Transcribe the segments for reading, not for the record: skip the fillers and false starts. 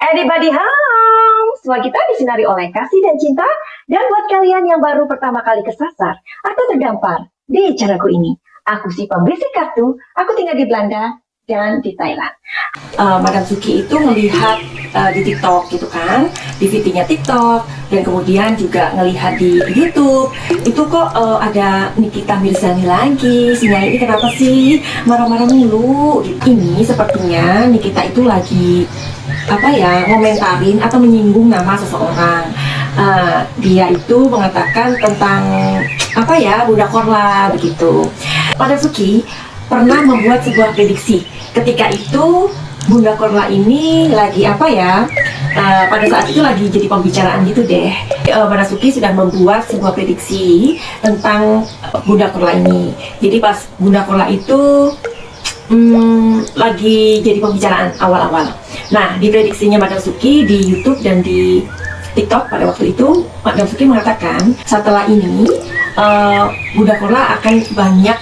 Anybody home? Semua kita disinari oleh kasih dan cinta. Dan buat kalian yang baru pertama kali kesasar atau terdampar di channelku ini, aku si pembisik kartu, aku tinggal di Belanda dan di Thailand. Madam Suki itu melihat di TikTok gitu kan, di VT-nya TikTok, dan kemudian juga ngelihat di YouTube. Itu kok ada Nikita Mirzani lagi, si Nyai ini kenapa sih marah-marah mulu? Ini sepertinya Nikita itu lagi ngomentarin atau menyinggung nama seseorang. Dia itu mengatakan tentang Bunda Korla begitu. Madam Suki pernah membuat sebuah prediksi. Ketika itu Bunda Korla ini lagi pada saat itu lagi jadi pembicaraan gitu deh. Madam Suki sudah membuat sebuah prediksi tentang Bunda Korla ini. Jadi pas Bunda Korla itu lagi jadi pembicaraan awal-awal. Nah, di prediksinya Madam Suki di YouTube dan di TikTok pada waktu itu, Madam Suki mengatakan setelah ini Bunda Korla akan banyak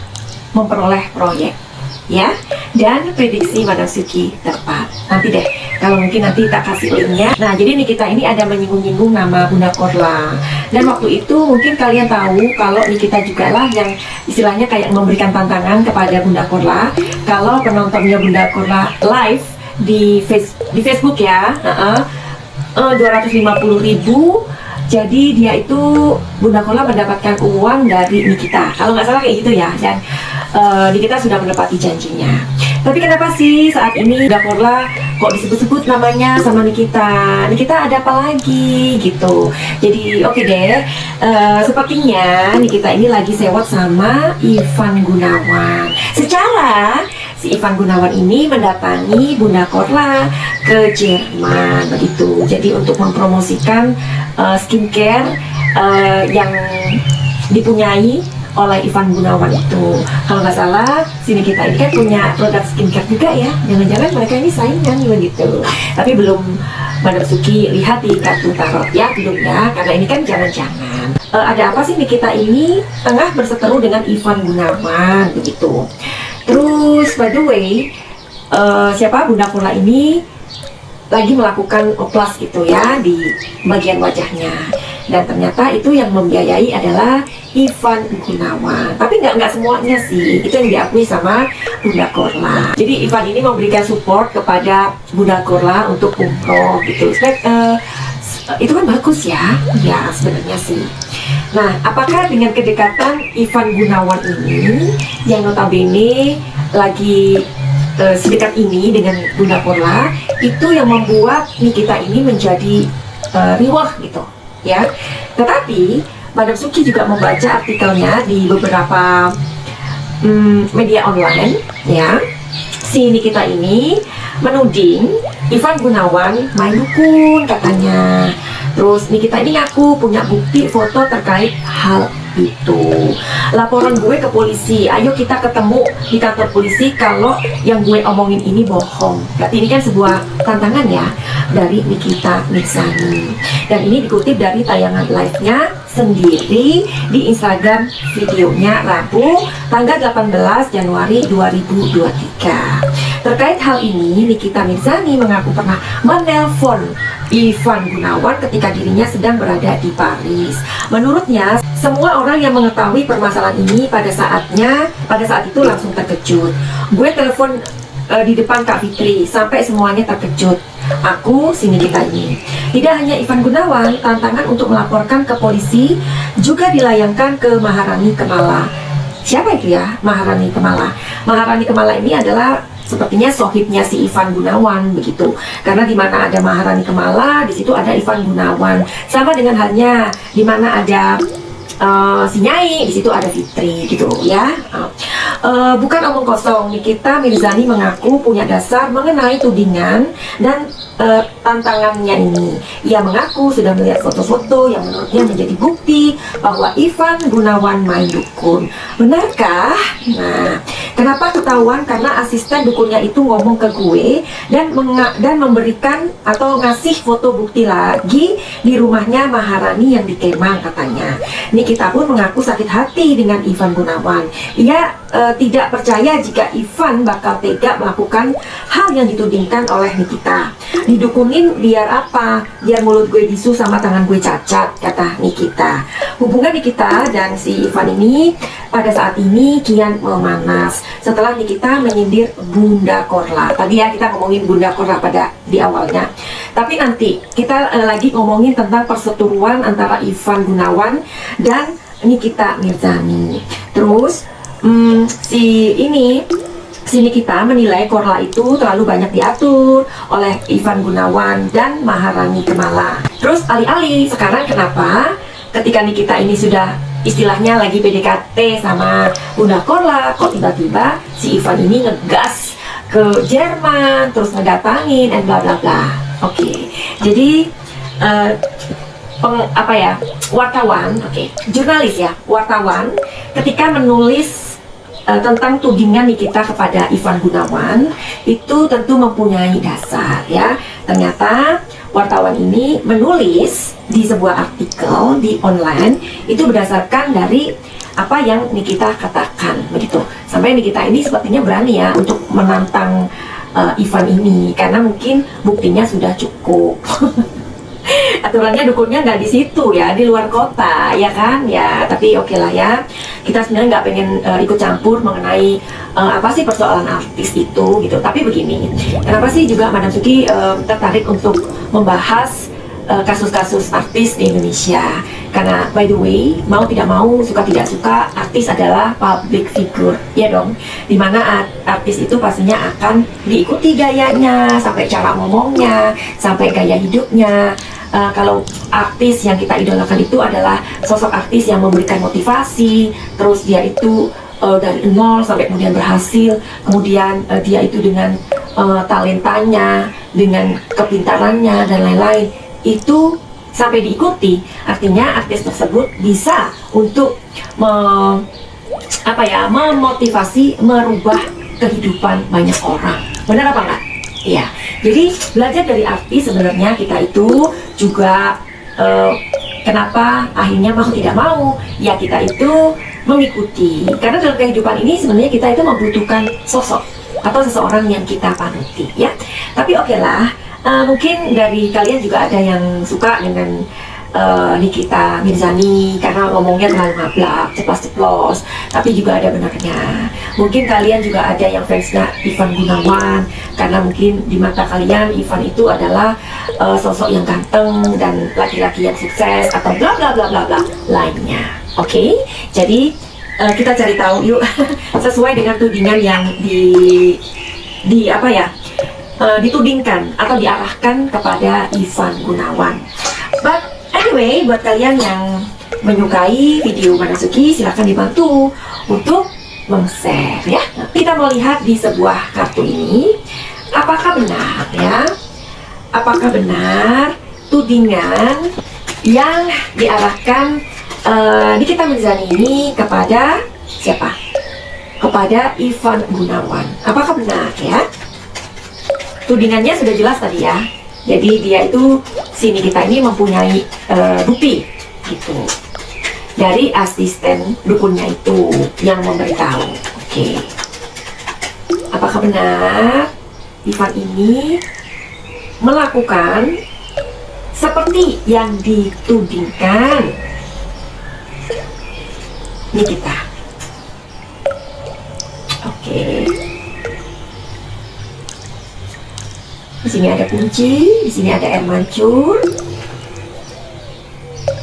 memperoleh proyek, ya. Dan prediksi Madam Suki tepat. Nanti deh, kalau mungkin nanti tak kasih linknya. Nah, jadi Nikita ini ada menyinggung-nyinggung nama Bunda Korla. Dan waktu itu mungkin kalian tahu kalau Nikita juga lah yang istilahnya kayak memberikan tantangan kepada Bunda Korla. Kalau penontonnya Bunda Korla live di Facebook ya, 250.000. Jadi dia itu Bunda Korla mendapatkan uang dari Nikita, kalau nggak salah kayak gitu ya. Dan Nikita sudah menepati janjinya. Tapi kenapa sih saat ini Bunda Korla kok disebut-sebut namanya sama Nikita? Nikita ada apa lagi gitu? Jadi oke deh, sepertinya Nikita ini lagi sewot sama Ivan Gunawan. Secara si Ivan Gunawan ini mendatangi Bunda Korla ke Jerman begitu. Jadi untuk mempromosikan skincare yang dipunyai oleh Ivan Gunawan itu. Kalau nggak salah, sini kita ini kan punya produk skincare juga ya. Jangan-jangan mereka ini saingan begitu. Tapi belum Madam Suki lihat di kartu tarot ya, belum ya. Karena ini kan jangan-jangan. Ada apa sih Nikita ini tengah berseteru dengan Ivan Gunawan begitu. Terus by the way, Bunda Korla ini lagi melakukan oplas gitu ya di bagian wajahnya. Dan ternyata itu yang membiayai adalah Ivan Gunawan. Tapi nggak semuanya sih, itu yang diakui sama Bunda Korla. Jadi Ivan ini memberikan support kepada Bunda Korla untuk umroh gitu. Itu kan bagus ya, ya sebenarnya sih. Nah, apakah dengan kedekatan Ivan Gunawan ini yang notabene lagi sedekat ini dengan Bunda Korla, itu yang membuat Nikita ini menjadi riwah gitu ya. Tetapi Madam Suki juga membaca artikelnya di beberapa media online ya. Si Nikita ini menuding Ivan Gunawan main dukun katanya. Terus Nikita ini ngaku punya bukti foto terkait hal itu. Laporan gue ke polisi, ayo kita ketemu di kantor polisi kalau yang gue omongin ini bohong. Berarti ini kan sebuah tantangan ya dari Nikita Mirzani. Dan ini dikutip dari tayangan live-nya sendiri di Instagram videonya Rabu tanggal 18 Januari 2023. Terkait hal ini, Nikita Mirzani mengaku pernah menelpon Ivan Gunawan ketika dirinya sedang berada di Paris. Menurutnya, semua orang yang mengetahui permasalahan ini pada saat itu langsung terkejut. Gue telepon di depan Kak Fitri sampai semuanya terkejut. Aku si Nikita ini. Tidak hanya Ivan Gunawan, tantangan untuk melaporkan ke polisi juga dilayangkan ke Maharani Kemala. Siapa itu ya Maharani Kemala? Maharani Kemala ini adalah sepertinya sohibnya si Ivan Gunawan begitu. Karena di mana ada Maharani Kemala, di situ ada Ivan Gunawan. Sama dengan halnya di mana ada si Nyai, di situ ada Fitri gitu ya. Bukan omong kosong, Nikita Mirzani mengaku punya dasar mengenai tudingan dan tantangannya ini. Ia mengaku sudah melihat foto-foto yang menurutnya menjadi bukti bahwa Ivan Gunawan main dukun. Benarkah? Nah, kenapa ketahuan? Karena asisten dukunnya itu ngomong ke gue dan memberikan atau ngasih foto bukti lagi di rumahnya Maharani yang di Kemang katanya. Nikita pun mengaku sakit hati dengan Ivan Gunawan. Ia tidak percaya jika Ivan bakal tega melakukan hal yang ditudingkan oleh Nikita. Didukunin biar apa? Biar mulut gue bisu sama tangan gue cacat, kata Nikita. Hubungan Nikita dan si Ivan ini pada saat ini kian memanas setelah Nikita menyindir Bunda Korla. Tadi ya kita ngomongin Bunda Korla pada di awalnya. Tapi nanti kita lagi ngomongin tentang perseteruan antara Ivan Gunawan dan Nikita Mirzani. Terus si Nikita menilai Korla itu terlalu banyak diatur oleh Ivan Gunawan dan Maharani Kemala. Terus alih-alih sekarang kenapa ketika Nikita ini sudah istilahnya lagi PDKT sama Bunda Korla, kok tiba-tiba si Ivan ini ngegas ke Jerman, terus ngedatangin dan bla bla bla. Oke, jadi jurnalis ya, wartawan ketika menulis tentang tudingan Nikita kepada Ivan Gunawan itu tentu mempunyai dasar ya. Ternyata wartawan ini menulis di sebuah artikel di online itu berdasarkan dari apa yang Nikita katakan begitu. Sampai Nikita ini sepertinya berani ya untuk menantang Ivan ini karena mungkin buktinya sudah cukup. Aturannya dukunnya nggak di situ ya, di luar kota ya kan ya. Tapi oke lah ya, kita sebenarnya nggak pengen ikut campur mengenai apa sih persoalan artis itu gitu. Tapi begini, kenapa sih juga Madam Suki tertarik untuk membahas kasus-kasus artis di Indonesia? Karena by the way, mau tidak mau, suka tidak suka, artis adalah public figure ya dong, dimana artis itu pastinya akan diikuti gayanya, sampai cara ngomongnya, sampai gaya hidupnya. Kalau artis yang kita idolakan itu adalah sosok artis yang memberikan motivasi, terus dia itu dari nol sampai kemudian berhasil, kemudian dia itu dengan talentanya, dengan kepintarannya dan lain-lain itu sampai diikuti. Artinya artis tersebut bisa untuk memotivasi, merubah kehidupan banyak orang. Benar apa enggak? Iya. Jadi belajar dari artis sebenarnya kita itu juga kenapa akhirnya mau tidak mau ya kita itu mengikuti, karena dalam kehidupan ini sebenarnya kita itu membutuhkan sosok atau seseorang yang kita panuti ya. Tapi oke lah, mungkin dari kalian juga ada yang suka dengan Nikita Mirzani karena ngomongnya terlalu ngablak, ceplos-ceplos, tapi juga ada benarnya. Mungkin kalian juga ada yang fansnya Ivan Gunawan karena mungkin di mata kalian Ivan itu adalah sosok yang ganteng dan laki-laki yang sukses atau bla bla bla bla bla lainnya. Oke, jadi kita cari tahu yuk sesuai dengan tudingan yang ditudingkan atau diarahkan kepada Ivan Gunawan. But anyway, buat kalian yang menyukai video Madam Suki, silahkan dibantu untuk meng-share ya. Kita mau lihat di sebuah kartu ini, apakah benar ya? Apakah benar tudingan yang diarahkan Nikita Mirzani ini kepada siapa? Kepada Ivan Gunawan. Apakah benar ya? Tudingannya sudah jelas tadi ya. Jadi dia itu, si Nikita ini mempunyai bukti gitu dari asisten dukunnya itu yang memberitahu. Oke. Apakah benar Ivan ini melakukan seperti yang ditudingkan Nikita? Oke. Di sini ada kunci, di sini ada air mancur,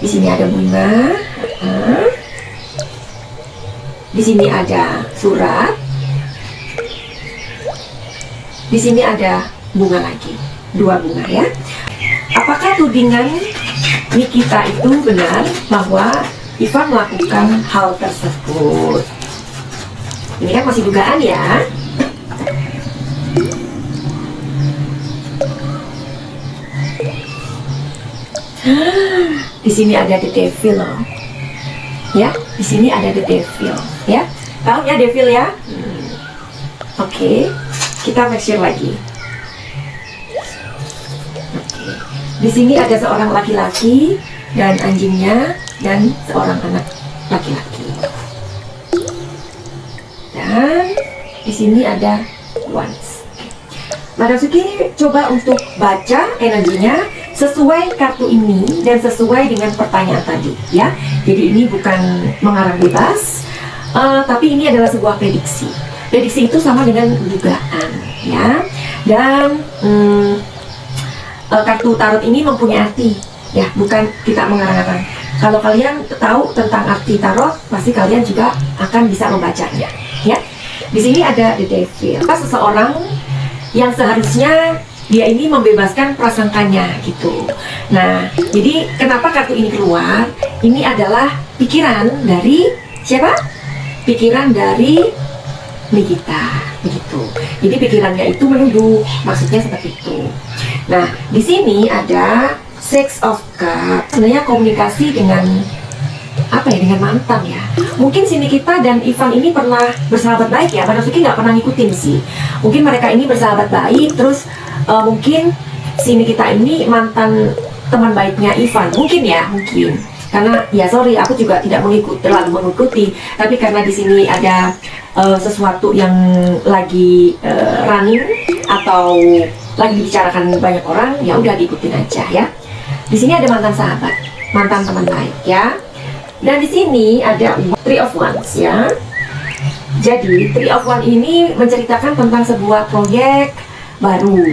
di sini ada bunga, di sini ada surat, di sini ada bunga lagi, 2 bunga ya. Apakah tudingan Nikita itu benar bahwa Ivan melakukan hal tersebut? Ini kan masih dugaan ya. Di sini ada the devil loh. Ya, di sini ada the devil. Ya, tahu ya devil ya? Oke, kita make sure lagi. Oke. Di sini ada seorang laki-laki dan anjingnya dan seorang anak laki-laki. Dan di sini ada wands. Madam Suki coba untuk baca energinya sesuai kartu ini dan sesuai dengan pertanyaan tadi, ya. Jadi ini bukan mengarang bebas, tapi ini adalah sebuah prediksi. Prediksi itu sama dengan dugaan, ya. Dan kartu tarot ini mempunyai arti, ya, bukan kita mengarang-arang. Kalau kalian tahu tentang arti tarot, pasti kalian juga akan bisa membacanya, ya. Di sini ada the devil, seseorang yang seharusnya dia ini membebaskan prasangkanya gitu. Nah, jadi kenapa kartu ini keluar? Ini adalah pikiran dari siapa? Pikiran dari Nikita, begitu. Jadi pikirannya itu menuduh, maksudnya seperti itu. Nah, di sini ada Six of Cups. Sebenarnya komunikasi dengan apa ya, dengan mantan ya. Mungkin si Nikita dan Ivan ini pernah bersahabat baik ya. Madam Suki nggak pernah ngikutin sih. Mungkin mereka ini bersahabat baik, terus mungkin si Nikita ini mantan teman baiknya Ivan. Mungkin ya, mungkin. Karena ya sorry, aku juga tidak terlalu mengikuti. Tapi karena di sini ada sesuatu yang lagi running atau lagi dibicarakan banyak orang, ya udah diikutin aja ya. Di sini ada mantan sahabat, mantan teman baik ya. Dan di sini ada Three of Wands ya. Jadi Three of Wands ini menceritakan tentang sebuah proyek baru.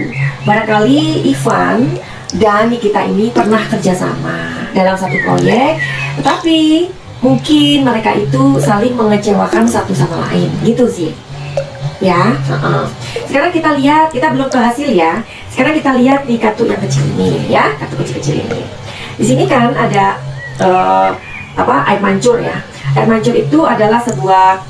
Barangkali Ivan dan Nikita ini pernah kerjasama dalam satu proyek, tetapi mungkin mereka itu saling mengecewakan satu sama lain, gitu sih. Ya, sekarang kita lihat, kita belum ke hasil ya. Sekarang kita lihat di kartu yang kecil ini, ya, kartu kecil-kecil ini. Di sini kan ada air mancur ya. Air mancur itu adalah sebuah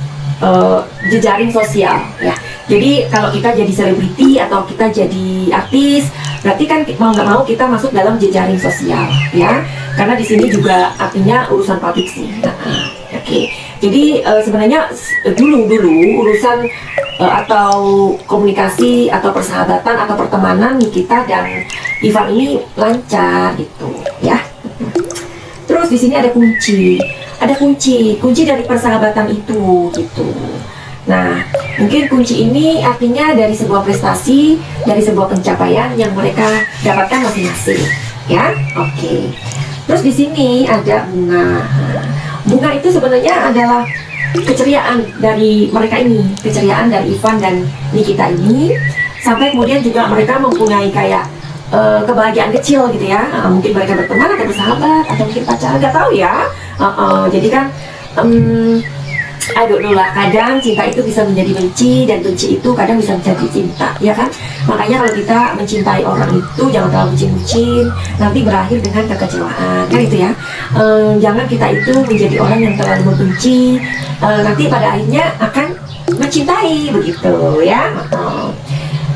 jejaring sosial ya. Jadi kalau kita jadi selebriti atau kita jadi artis, berarti kan mau nggak mau kita masuk dalam jejaring sosial ya. Karena di sini juga artinya urusan publik sih. Oke. Jadi sebenarnya dulu urusan atau komunikasi atau persahabatan atau pertemanan Nikita dan Ivan ini lancar gitu ya. Terus di sini ada kunci dari persahabatan itu gitu. Nah, mungkin kunci ini artinya dari sebuah prestasi, dari sebuah pencapaian yang mereka dapatkan masing-masing, ya. Oke. Terus di sini ada bunga. Bunga itu sebenarnya adalah keceriaan dari mereka ini, keceriaan dari Ivan dan Nikita ini, sampai kemudian juga mereka mempunyai kayak kebahagiaan kecil gitu ya. Mungkin mereka berteman atau bersahabat atau mungkin pacaran, nggak tahu ya. Jadi kan I don't know lah, kadang cinta itu bisa menjadi benci dan benci itu kadang bisa menjadi cinta, ya kan? Makanya kalau kita mencintai orang itu jangan terlalu bucin-bucin, nanti berakhir dengan kekecewaan, kan itu ya. Jangan kita itu menjadi orang yang terlalu membenci, nanti pada akhirnya akan mencintai, begitu ya.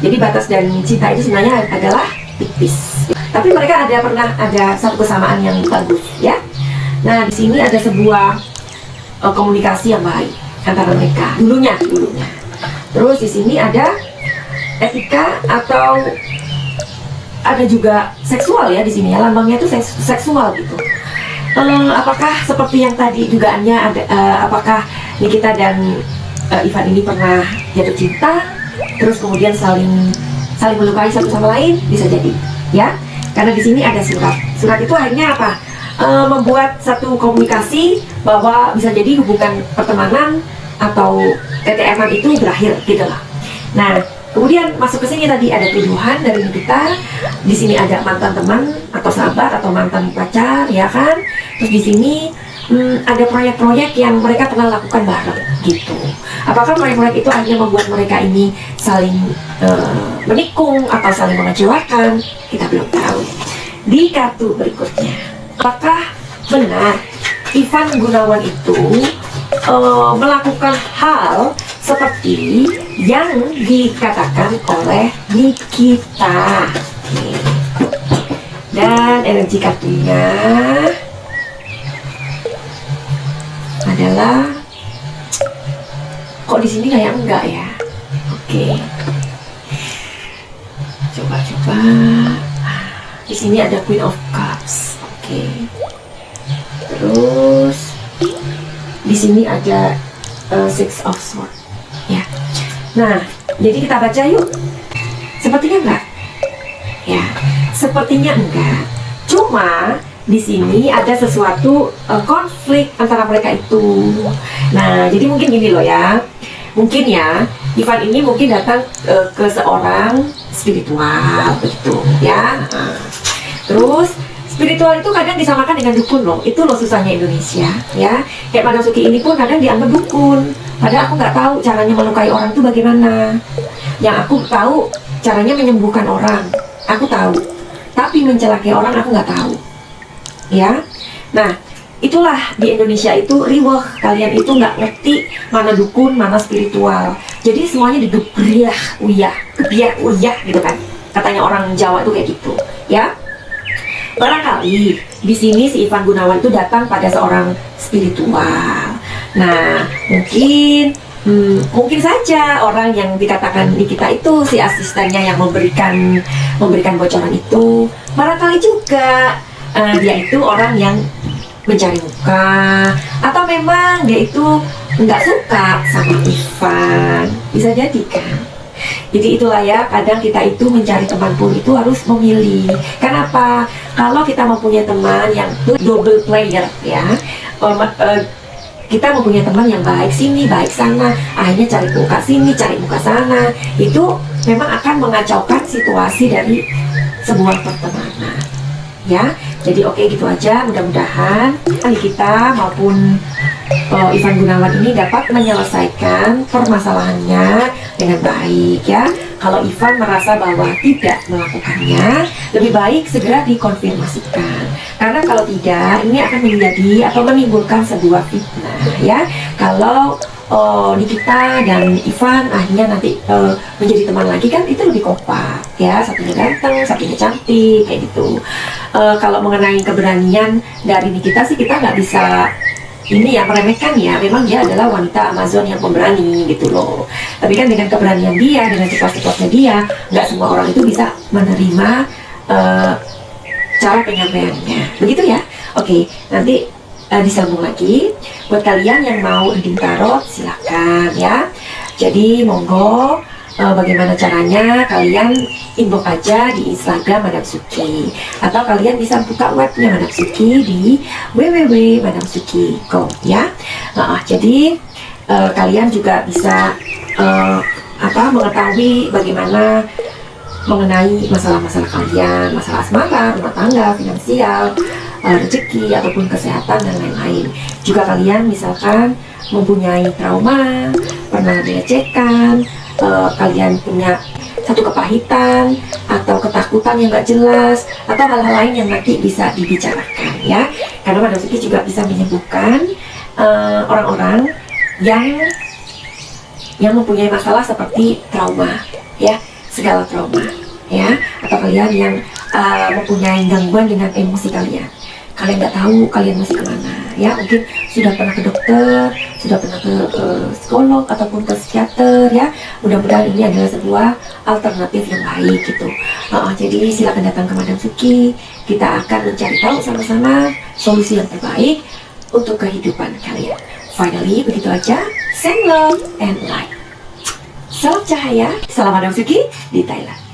Jadi batas dan cinta itu sebenarnya adalah tipis. Tapi mereka pernah ada satu kesamaan yang bagus, ya. Nah, di sini ada sebuah komunikasi yang baik antara mereka dulunya. Terus di sini ada etika atau ada juga seksual ya di sini ya, lambangnya itu seksual gitu. Apakah seperti yang tadi dugaannya ada? Apakah Nikita dan Ivan ini pernah jatuh cinta, terus kemudian saling melukai satu sama lain? Bisa jadi ya, karena di sini ada surat. Surat itu akhirnya apa? Membuat satu komunikasi bahwa bisa jadi hubungan pertemanan atau TTM-an itu berakhir gitu lah. Nah, kemudian masuk ke sini tadi ada tuduhan dari Nikita. Di sini ada mantan teman atau sahabat atau mantan pacar, ya kan? Terus di sini ada proyek-proyek yang mereka pernah lakukan bareng gitu. Apakah proyek-proyek itu akhirnya membuat mereka ini saling menikung atau saling mengecewakan? Kita belum tahu. Di kartu berikutnya, apakah benar Ivan Gunawan itu melakukan hal seperti yang dikatakan oleh Nikita? Dan energi kartunya adalah, kok di sini kayak enggak ya? Oke. Coba. Di sini ada Queen of Cups. Oke. Terus di sini ada Six of Swords. Ya. Nah, jadi kita baca yuk. Sepertinya enggak? Ya, sepertinya enggak. Cuma di sini ada sesuatu konflik antara mereka itu. Nah, jadi mungkin gini loh ya. Mungkin ya, Ivan ini mungkin datang ke seorang spiritual begitu ya. Terus spiritual itu kadang disamakan dengan dukun loh. Itu loh susahnya Indonesia ya. Kayak Madam Suki ini pun kadang dianggap dukun. Padahal aku nggak tahu caranya melukai orang itu bagaimana. Yang aku tahu caranya menyembuhkan orang. Aku tahu. Tapi mencelakai orang aku nggak tahu. Ya. Nah, itulah di Indonesia itu riweh. Kalian itu nggak ngerti mana dukun, mana spiritual. Jadi semuanya digebriah uyah gitu kan. Katanya orang Jawa itu kayak gitu, ya. Barangkali di sini si Ivan Gunawan itu datang pada seorang spiritual. Nah, mungkin saja orang yang dikatakan di kita itu si asistennya yang memberikan bocoran itu. Barangkali juga dia itu orang yang mencari muka, atau memang dia itu nggak suka sama Ivan. Bisa jadi kan? Jadi itulah ya, kadang kita itu mencari teman pun itu harus memilih. Kenapa? Kalau kita mempunyai teman yang double player ya, kita mempunyai teman yang baik sini, baik sana, akhirnya cari muka sini, cari muka sana, itu memang akan mengacaukan situasi dari sebuah pertemanan. Ya, jadi oke, gitu aja. Mudah-mudahan kita maupun Ivan Gunawan ini dapat menyelesaikan permasalahannya dengan baik ya. Kalau Ivan merasa bahwa tidak melakukannya, lebih baik segera dikonfirmasikan. Karena kalau tidak, ini akan menjadi atau menimbulkan sebuah fitnah ya. Kalau Nikita dan Ivan akhirnya nanti menjadi teman lagi, kan itu lebih kompak ya, satunya ganteng, satunya cantik kayak gitu. Kalau mengenai keberanian dari Nikita sih kita nggak bisa ini ya meremehkan ya, memang dia adalah wanita Amazon yang pemberani gitu loh. Tapi kan dengan keberanian dia, dengan sifat-sifatnya dia, nggak semua orang itu bisa menerima cara penyampaiannya, begitu ya. Oke, nanti disambung lagi. Buat kalian yang mau reading tarot, silakan ya. Jadi monggo, bagaimana caranya, kalian inbox aja di Instagram Madam Suki, atau kalian bisa buka webnya Madam Suki di www.madamsuki.com ya. Jadi kalian juga bisa mengetahui bagaimana mengenai masalah-masalah kalian, masalah asmara, rumah tangga, finansial, rezeki ataupun kesehatan dan lain-lain. Juga kalian misalkan mempunyai trauma, pernah dilecehkan, kalian punya satu kepahitan atau ketakutan yang gak jelas, atau hal-hal lain yang nanti bisa dibicarakan ya. Karena Madam Suki juga bisa menyembuhkan orang-orang yang mempunyai masalah seperti trauma ya, segala trauma ya, atau kalian yang mempunyai gangguan dengan emosi kalian nggak tahu kalian masih kemana ya, mungkin sudah pernah ke dokter, sudah pernah ke psikolog ataupun ke psikiater ya. Mudah-mudahan ini adalah sebuah alternatif yang baik gitu. Jadi silakan datang ke Madam Suki, kita akan mencari tahu sama-sama solusi yang terbaik untuk kehidupan kalian. Finally, begitu aja. Send love and light. Salam cahaya, salam Madam Suki di Thailand.